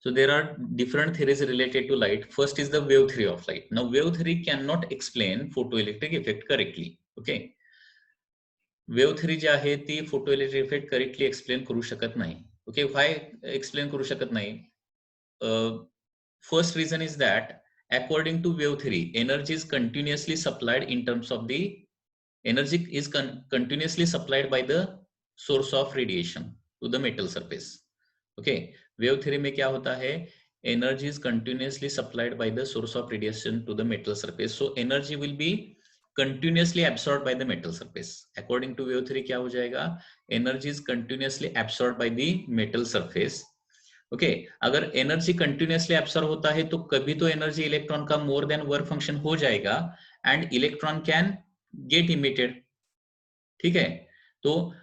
So there are different theories related to light. First is the wave theory of light. Now wave theory cannot explain photoelectric effect correctly. Okay, wave three G आहे ती photoelectric effect correctly explain करू शकत नाही. Okay, why explain करू शकत नाही? First reason is that according to wave theory, energy is continuously supplied in terms of the energy is continuously supplied by the source of radiation to the metal surface. Okay, wave theory में क्या होता है? Energy is continuously supplied by the source of radiation to the metal surface. So energy will be continuously absorbed by the metal surface. According to wave theory क्या हो जाएगा? Energy is continuously absorbed by the metal surface. Okay अगर energy continuously absorb होता है तो कभी तो energy electron का मोर देन वर्क फंक्शन हो जाएगा and electron can get emitted. ठीक है, तो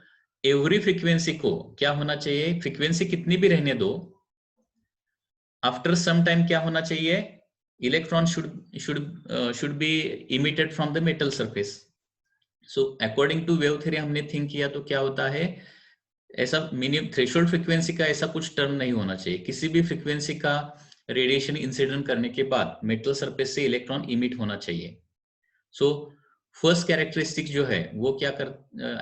एवरी फ्रीक्वेंसी को क्या होना चाहिए? फ्रीक्वेंसी कितनी भी रहने दो, आफ्टर सम टाइम क्या होना चाहिए? Electron should be emitted from the metal surface. So according to wave theory हमने थिंक किया तो क्या होता है, ऐसा मिनिमम थ्रेशोल्ड फ्रीक्वेंसी का ऐसा कुछ टर्म नहीं होना चाहिए. किसी भी फ्रीक्वेंसी का रेडिएशन इंसिडेंट करने के बाद मेटल सरफेस से इलेक्ट्रॉन इमिट होना चाहिए. सो फर्स्ट कैरेक्टरिस्टिक जो है वो क्या कर,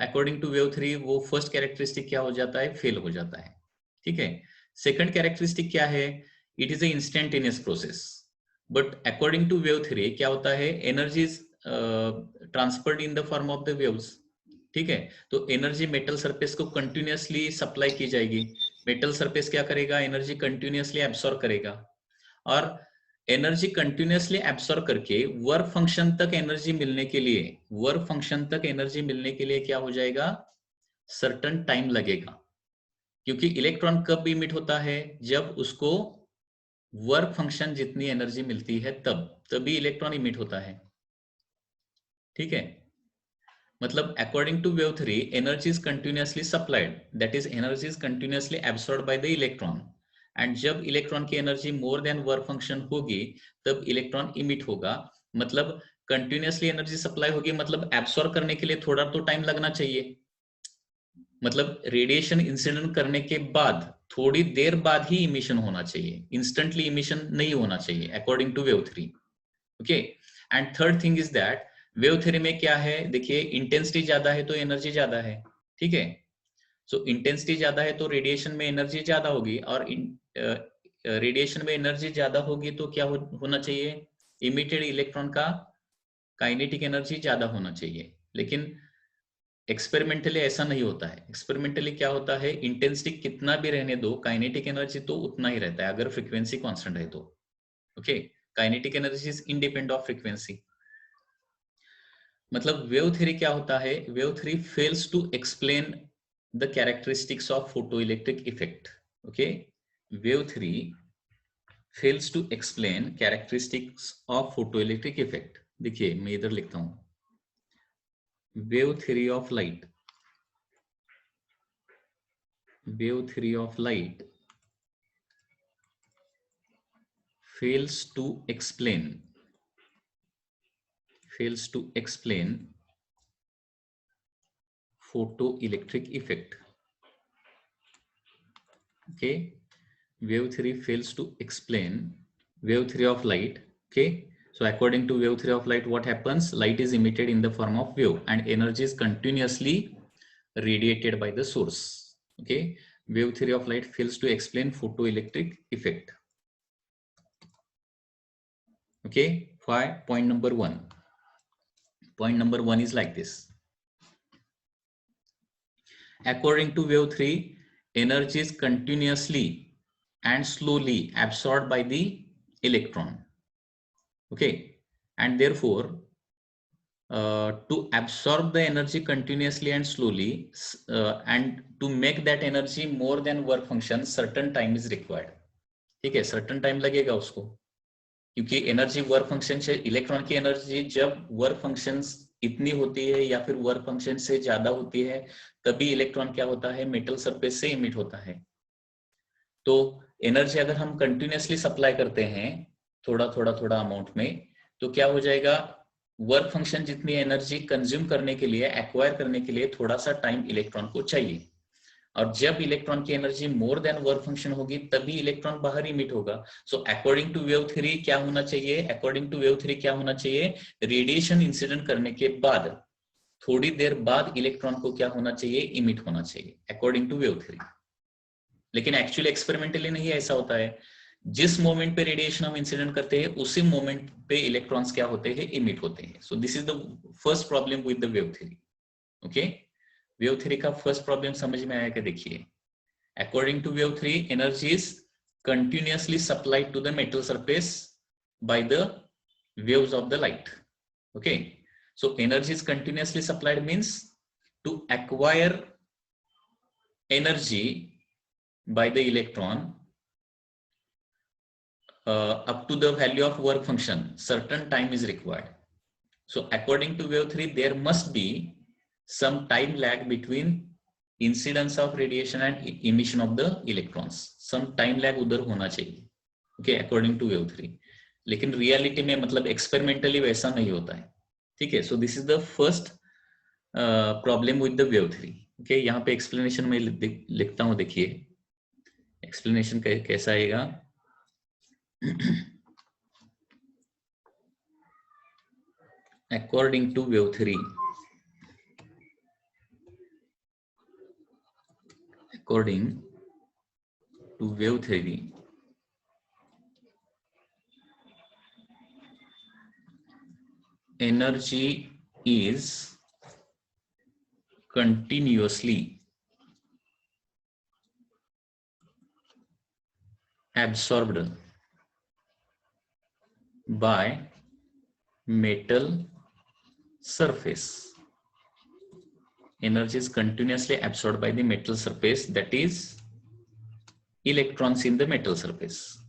अकॉर्डिंग टू वेव थ्योरी वो फर्स्ट कैरेक्टरिस्टिक क्या हो जाता है? फेल हो जाता है. ठीक है, सेकंड कैरेक्टरिस्टिक क्या है? It is a instantaneous process. But according to wave theory क्या होता है? Energy is transferred in the form of the waves. ठीक है, तो एनर्जी मेटल सरफेस को कंटिन्यूअसली सप्लाई की जाएगी. मेटल सरफेस क्या करेगा? एनर्जी कंटिन्यूअसली एब्सॉर्ब करेगा और एनर्जी कंटिन्यूअसली एब्सॉर्ब करके वर्क फंक्शन तक एनर्जी मिलने के लिए, वर्क फंक्शन तक एनर्जी मिलने के लिए क्या हो जाएगा? सर्टेन टाइम लगेगा. क्योंकि इलेक्ट्रॉन कब इमिट होता है? जब उसको वर्क फंक्शन जितनी एनर्जी मिलती है तभी इलेक्ट्रॉन इमिट होता है. ठीक है, मतलब according to wave theory energy is continuously supplied, that is energy is continuously absorb by the electron and जब इलेक्ट्रॉन की energy more than work function होगी तब इलेक्ट्रॉन इमिट होगा. मतलब कंटिन्यूअसली एनर्जी सप्लाई होगी, मतलब एब्सॉर्ब करने के लिए थोड़ा तो टाइम लगना चाहिए. मतलब रेडिएशन इंसिडेंट करने के बाद थोड़ी देर बाद ही इमिशन होना चाहिए, इंस्टेंटली इमिशन नहीं होना चाहिए according to wave theory. Okay, and third thing is that wave theory में क्या है? देखिए, इंटेंसिटी ज्यादा है तो एनर्जी ज्यादा है. ठीक है, सो इंटेंसिटी ज्यादा है तो रेडिएशन में एनर्जी ज्यादा होगी और रेडिएशन में एनर्जी ज्यादा होगी तो क्या होना चाहिए? इमिटेड इलेक्ट्रॉन का काइनेटिक एनर्जी ज्यादा होना चाहिए. लेकिन एक्सपेरिमेंटली ऐसा नहीं होता है. एक्सपेरिमेंटली क्या होता है? इंटेंसिटी कितना भी रहने दो, काइनेटिक एनर्जी तो उतना ही रहता है अगर फ्रीक्वेंसी कांस्टेंट है तो. Okay, kinetic energy is independent of frequency. मतलब वेव थ्योरी क्या होता है? Wave theory fails to explain the characteristics of photoelectric effect. Okay, wave theory fails to explain characteristics of photoelectric effect. देखिए मैं इधर लिखता हूं, wave theory of light, wave theory of light fails to explain photoelectric effect. Okay, wave theory fails to explain wave theory of light. Okay, so according to wave theory of light, what happens? Light is emitted in the form of wave and energy is continuously radiated by the source. Okay, wave theory of light fails to explain photoelectric effect. Okay, why? Point number one. Point number one is like this. According to wave theory, energy is continuously and slowly absorbed by the electron. Okay, and therefore to absorb the energy continuously and slowly and to make that energy more than work function, certain time is required. ठीक है, certain time लगेगा उसको, क्योंकि energy work function से, electron की energy जब work function इतनी होती है या फिर वर्क फंक्शन से ज्यादा होती है तभी इलेक्ट्रॉन क्या होता है? मेटल सरफेस से इमिट होता है. तो एनर्जी अगर हम कंटिन्यूअसली सप्लाई करते हैं थोड़ा थोड़ा अमाउंट में तो क्या हो जाएगा? वर्क फंक्शन जितनी एनर्जी कंज्यूम करने के लिए, एक्वायर करने के लिए थोड़ा सा टाइम इलेक्ट्रॉन को चाहिए. और जब इलेक्ट्रॉन की energy more than work function होगी तभी इलेक्ट्रॉन बाहर इमिट होगा. So according to wave theory क्या होना चाहिए, अकॉर्डिंग टू वेव थ्योरी क्या होना चाहिए, रेडिएशन इंसिडेंट करने के बाद थोड़ी देर बाद इलेक्ट्रॉन को क्या होना चाहिए, इमिट होना चाहिए, अकॉर्डिंग टू वेव थ्योरी. लेकिन एक्चुअली एक्सपेरिमेंटली नहीं ऐसा होता है. जिस मोमेंट पे रेडिएशन हम इंसिडेंट करते हैं उसी मोमेंट पे इलेक्ट्रॉन्स क्या होते हैं, इमिट होते हैं. So this is the first problem with the wave theory. Okay, wave theory का फर्स्ट प्रॉब्लम समझ में आया क्या? देखिए, according to wave theory energy is continuously supplied to the metal surface by the waves of the light. Okay, so energy is continuously supplied means to acquire energy by the electron up to the value of work function, certain time is required. So according to wave 3 there must be some time lag between incidence of radiation and emission of the electrons. some time lag उधर होना चाहिए. okay, according to wave 3. लेकिन reality में मतलब experimentally वैसा नहीं होता है. ठीक है, सो this is the first problem with the wave theory. Okay, यहाँ पे एक्सप्लेनेशन में लिखता हूँ. देखिए एक्सप्लेनेशन कैसा आएगा. According to wave theory, according to wave theory, energy is continuously absorbed by metal surface. Energy is continuously absorbed by the metal surface, that is electrons in the metal surface.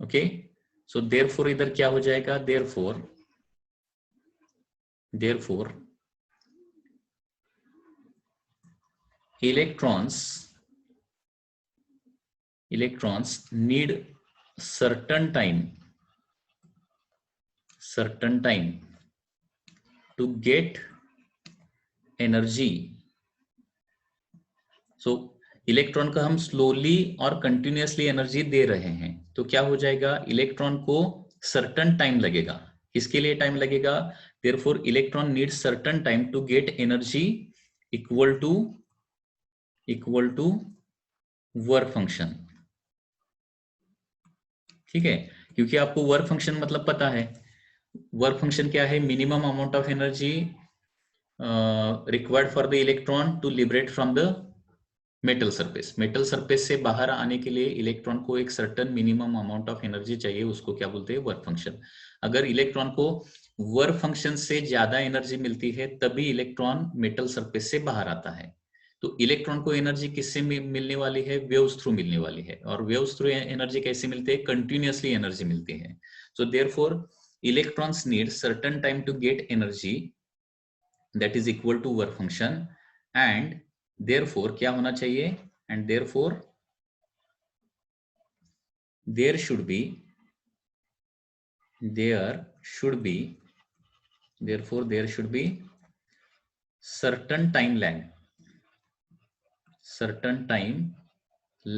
Okay, so therefore इधर क्या हो जाएगा, therefore electrons need certain time to get energy. so electron का हम slowly और continuously energy दे रहे हैं तो क्या हो जाएगा, इलेक्ट्रॉन को सर्टन टाइम लगेगा. किसके लिए टाइम लगेगा, therefore electron needs certain time to get energy equal to work function. ठीक है, क्योंकि आपको वर्क फंक्शन मतलब पता है. वर्क फंक्शन क्या है, minimum amount of energy required for the electron to liberate from the metal surface. Metal surface से बाहर आने के लिए इलेक्ट्रॉन को एक certain minimum amount of energy चाहिए, उसको क्या बोलते हैं, वर्क फंक्शन. अगर इलेक्ट्रॉन को वर्क फंक्शन से ज्यादा एनर्जी मिलती है तभी इलेक्ट्रॉन मेटल सरफेस से बाहर आता है. तो इलेक्ट्रॉन को एनर्जी किससे मिलने वाली है, वेव्स थ्रू मिलने वाली है. और वेव्स थ्रू एनर्जी कैसे मिलती है, कंटिन्यूअसली एनर्जी मिलती है. So therefore electrons need certain time to get energy that is equal to work function. And therefore क्या होना चाहिए, and therefore there should be certain time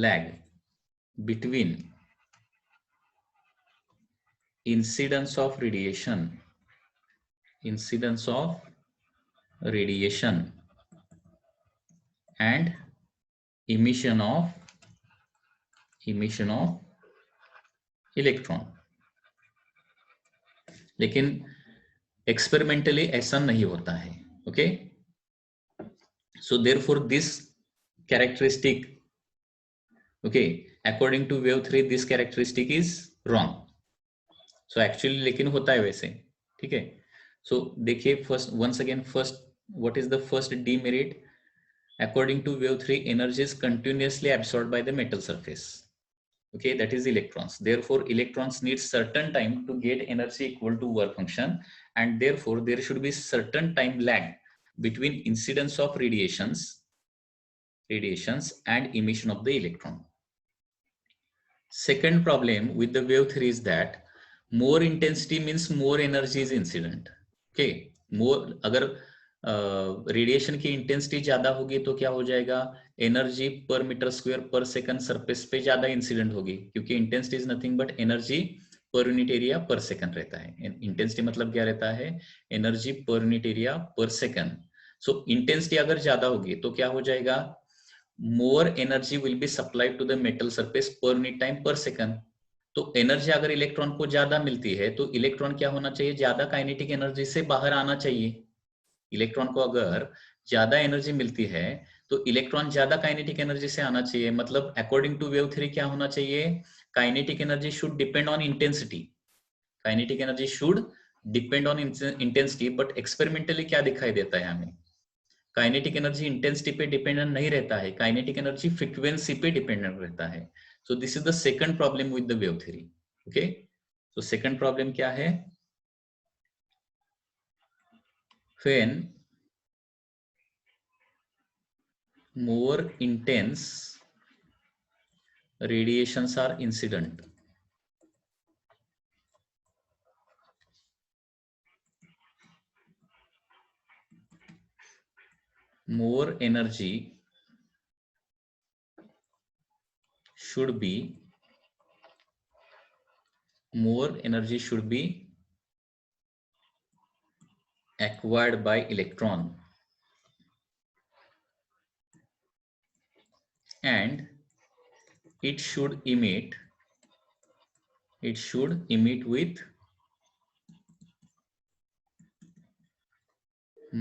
lag between incidence of radiation and emission of electron. लेकिन experimentally ऐसा नहीं होता है. Okay, so therefore this characteristic, okay, according to wave theory this characteristic is wrong. So actually लेकिन होता है वैसे. ठीक है, सो देखिए first once again, first what is the first demerit. According to wave 3, energy is continuously absorbed by the metal surface. Okay, that is electrons. Therefore, electrons need certain time to get energy equal to work function, and therefore there should be certain time lag between incidence of radiations and emission of the electron. Second problem with the wave theory is that more intensity means more energy is incident. Okay, more, अगर radiation की intensity ज्यादा होगी तो क्या हो जाएगा, energy per metre square per second surface पे ज्यादा इंसिडेंट होगी, क्योंकि intensity is nothing but energy per unit area per second रहता है। इंटेंसिटी मतलब क्या रहता है, energy per unit area per second. So intensity अगर ज्यादा होगी तो क्या हो जाएगा, more energy will be supplied to the metal surface per unit time पर सेकंड। तो एनर्जी अगर इलेक्ट्रॉन को ज्यादा मिलती है तो इलेक्ट्रॉन क्या होना चाहिए, ज्यादा काइनेटिक एनर्जी से बाहर आना चाहिए। इलेक्ट्रॉन को अगर ज्यादा एनर्जी मिलती है तो इलेक्ट्रॉन ज्यादा काइनेटिक एनर्जी से आना चाहिए, मतलब अकॉर्डिंग टू वेव थ्योरी क्या होना चाहिए, kinetic energy should depend on intensity. Kinetic energy should depend on intensity, but experimentally क्या दिखाई देता है हमें, काइनेटिक एनर्जी इंटेंसिटी पे डिपेंडेंट नहीं रहता है, काइनेटिक एनर्जी फ्रीक्वेंसी पे डिपेंडेंट रहता है। सो this is the second problem with the wave theory. Okay, तो सेकंड प्रॉब्लम क्या है, when more intense radiations are incident, more energy should be acquired by electron, and it should emit with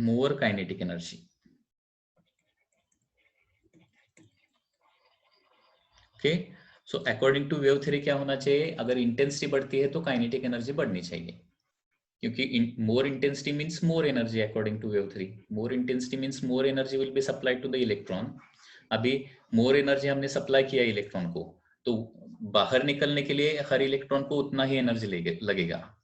more kinetic energy. Okay, so according to wave theory क्या होना चाहिए, अगर intensity बढ़ती है तो काइनेटिक एनर्जी बढ़नी चाहिए, क्योंकि more intensity means more energy according to wave theory. More intensity means more energy will be supplied to the electron. अभी मोर एनर्जी हमने सप्लाई किया इलेक्ट्रॉन को, तो बाहर निकलने के लिए हर इलेक्ट्रॉन को उतना ही एनर्जी लगेगा,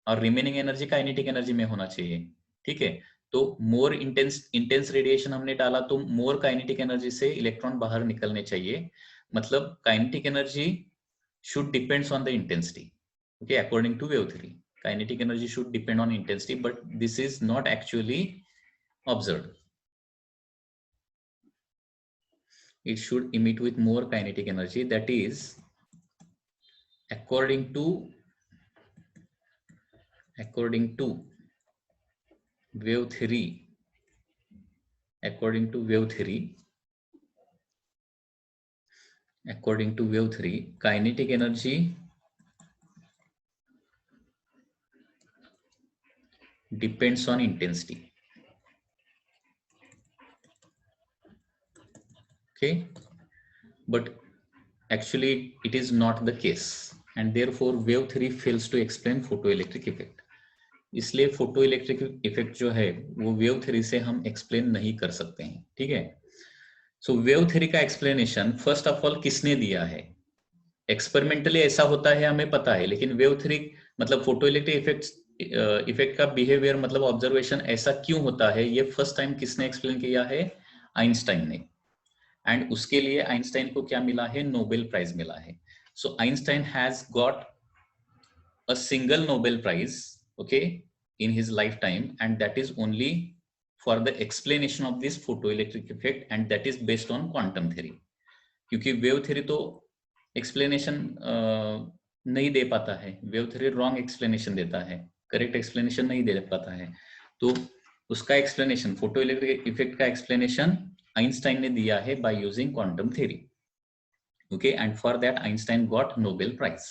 और रिमेनिंग एनर्जी काइनेटिक एनर्जी में होना चाहिए। ठीक है, तो मोर इंटेंस रेडिएशन हमने डाला तो मोर काइनेटिक एनर्जी से इलेक्ट्रॉन बाहर निकलने चाहिए, मतलब kinetic energy should depends on the intensity. Okay, according to wave theory, kinetic energy should depend on intensity, but this is not actually observed. It should emit with more kinetic energy, that is according to wave theory. According to wave theory, kinetic energy depends on intensity. Okay, but actually it is not the case, and therefore wave theory fails to explain photoelectric effect. इसलिए photo electric effect जो है वो wave theory से हम explain नहीं कर सकते हैं। ठीक है, सो वेव थ्योरी का एक्सप्लेनेशन फर्स्ट ऑफ ऑल किसने दिया है, एक्सपेरिमेंटली ऐसा होता है हमें पता है, लेकिन वेव थ्योरी मतलब फोटो इलेक्ट्रिक इफेक्ट का बिहेवियर मतलब ऑब्जर्वेशन ऐसा क्यों होता है, ये फर्स्ट टाइम किसने एक्सप्लेन किया है, आइंस्टाइन ने। एंड उसके लिए आइंस्टाइन को क्या मिला है, नोबेल प्राइज मिला है। So Einstein has got a single Nobel Prize, okay, in his lifetime, and that is only for the explanation of this photoelectric effect, and that is based on quantum theory. क्योंकि wave theory तो explanation नहीं दे पाता है, wave theory wrong explanation देता है, correct explanation नहीं दे पाता है, तो उसका एक्सप्लेनेशन फोटोइलेक्ट्रिक इफेक्ट का एक्सप्लेनेशन आइंस्टाइन ने दिया है by using quantum theory. Okay, and for that Einstein got Nobel prize.